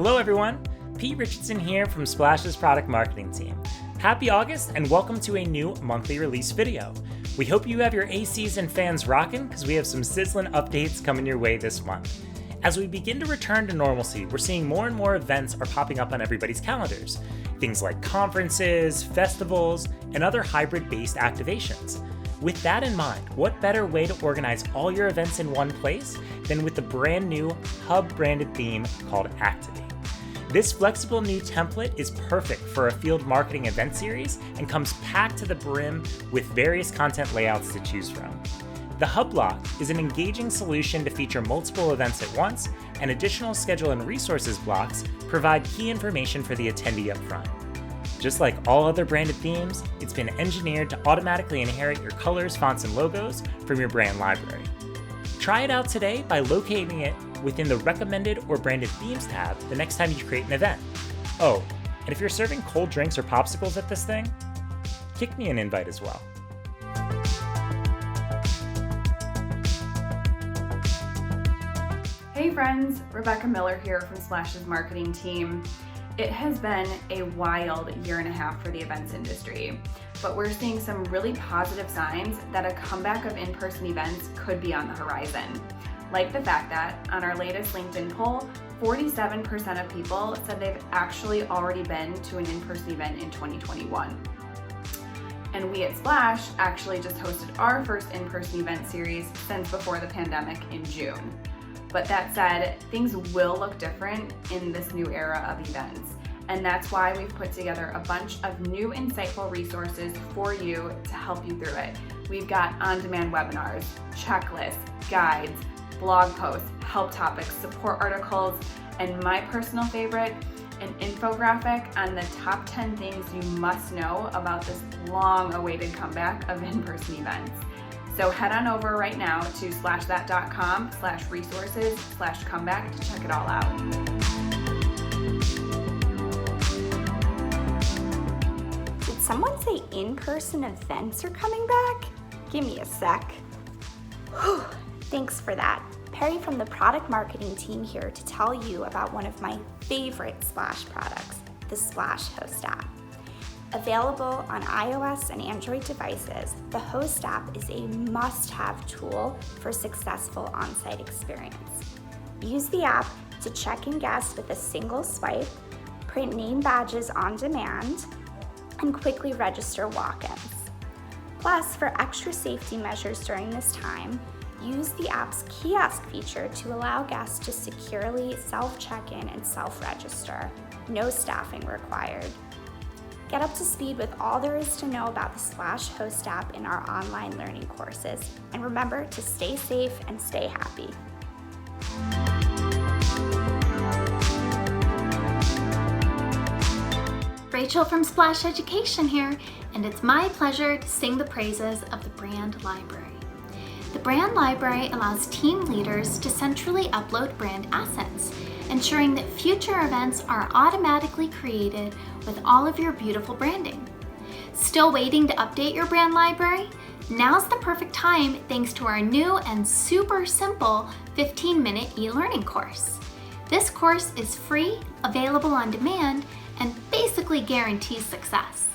Hello everyone, Pete Richardson here from Splash's product marketing team. Happy August and welcome to a new monthly release video. We hope you have your ACs and fans rocking because we have some sizzling updates coming your way this month. As we begin to return to normalcy, we're seeing more and more events are popping up on everybody's calendars. Things like conferences, festivals, and other hybrid-based activations. With that in mind, what better way to organize all your events in one place than with the brand new hub-branded theme called Activate. This flexible new template is perfect for a field marketing event series and comes packed to the brim with various content layouts to choose from. The Hub Block is an engaging solution to feature multiple events at once, and additional schedule and resources blocks provide key information for the attendee up front. Just like all other branded themes, it's been engineered to automatically inherit your colors, fonts, and logos from your brand library. Try it out today by locating it within the Recommended or Branded Themes tab the next time you create an event. Oh, and if you're serving cold drinks or popsicles at this thing, kick me an invite as well. Hey friends, Rebecca Miller here from Splash's marketing team. It has been a wild year and a half for the events industry, but we're seeing some really positive signs that a comeback of in-person events could be on the horizon. Like the fact that on our latest LinkedIn poll, 47% of people said they've actually already been to an in-person event in 2021. And we at Splash actually just hosted our first in-person event series since before the pandemic in June. But that said, things will look different in this new era of events. And that's why we've put together a bunch of new insightful resources for you to help you through it. We've got on-demand webinars, checklists, guides, blog posts, help topics, support articles, and my personal favorite, an infographic on the top 10 things you must know about this long-awaited comeback of in-person events. So head on over right now to splashthat.com/resources/comeback to check it all out. Did someone say in-person events are coming back? Give me a sec. Whew, thanks for that. Perry from the product marketing team here to tell you about one of my favorite Splash products, the Splash Host app. Available on iOS and Android devices, the Host app is a must-have tool for successful on-site experience. Use the app to check in guests with a single swipe, print name badges on demand, and quickly register walk-ins. Plus, for extra safety measures during this time, use the app's kiosk feature to allow guests to securely self-check-in and self-register. No staffing required. Get up to speed with all there is to know about the Splash Host app in our online learning courses. And remember to stay safe and stay happy. Rachel from Splash Education here, and it's my pleasure to sing the praises of the Brand Library. The Brand Library allows team leaders to centrally upload brand assets, ensuring that future events are automatically created with all of your beautiful branding. Still waiting to update your brand library? Now's the perfect time thanks to our new and super simple 15-minute e-learning course. This course is free, available on demand, and basically guarantees success.